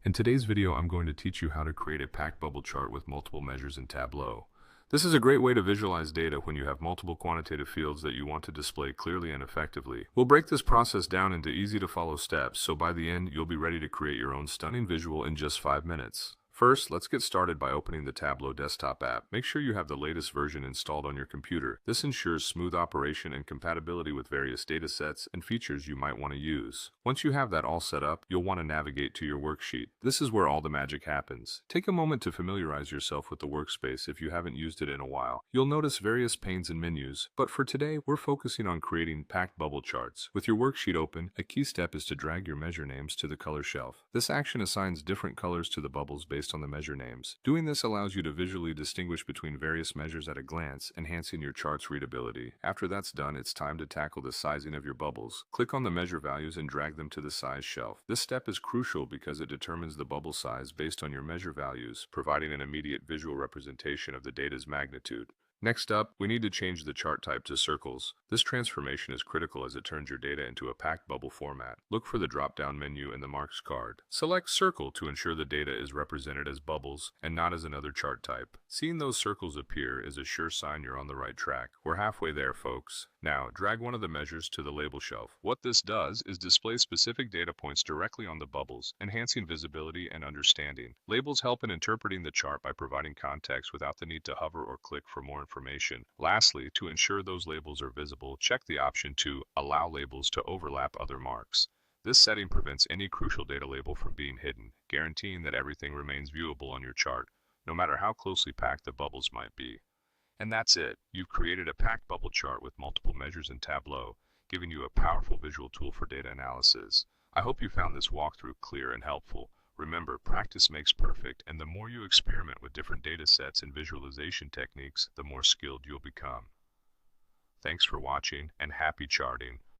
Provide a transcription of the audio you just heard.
In today's video, I'm going to teach you how to create a packed bubble chart with multiple measures in Tableau. This is a great way to visualize data when you have multiple quantitative fields that you want to display clearly and effectively. We'll break this process down into easy-to-follow steps, so by the end, you'll be ready to create your own stunning visual in just 5 minutes. First, let's get started by opening the Tableau desktop app. Make sure you have the latest version installed on your computer. This ensures smooth operation and compatibility with various datasets and features you might want to use. Once you have that all set up, you'll want to navigate to your worksheet. This is where all the magic happens. Take a moment to familiarize yourself with the workspace if you haven't used it in a while. You'll notice various panes and menus, but for today, we're focusing on creating packed bubble charts. With your worksheet open, a key step is to drag your measure names to the color shelf. This action assigns different colors to the bubbles based on the measure names. Doing this allows you to visually distinguish between various measures at a glance, enhancing your chart's readability. After that's done, it's time to tackle the sizing of your bubbles. Click on the measure values and drag them to the size shelf. This step is crucial because it determines the bubble size based on your measure values, providing an immediate visual representation of the data's magnitude. Next up, we need to change the chart type to circles. This transformation is critical as it turns your data into a packed bubble format. Look for the drop-down menu in the marks card. Select Circle to ensure the data is represented as bubbles and not as another chart type. Seeing those circles appear is a sure sign you're on the right track. We're halfway there, folks. Now, drag one of the measures to the label shelf. What this does is display specific data points directly on the bubbles, enhancing visibility and understanding. Labels help in interpreting the chart by providing context without the need to hover or click for more information. Lastly, to ensure those labels are visible, check the option to allow labels to overlap other marks. This setting prevents any crucial data label from being hidden, guaranteeing that everything remains viewable on your chart, no matter how closely packed the bubbles might be. And that's it. You've created a packed bubble chart with multiple measures in Tableau, giving you a powerful visual tool for data analysis. I hope you found this walkthrough clear and helpful. Remember, practice makes perfect, and the more you experiment with different data sets and visualization techniques, the more skilled you'll become. Thanks for watching, and happy charting.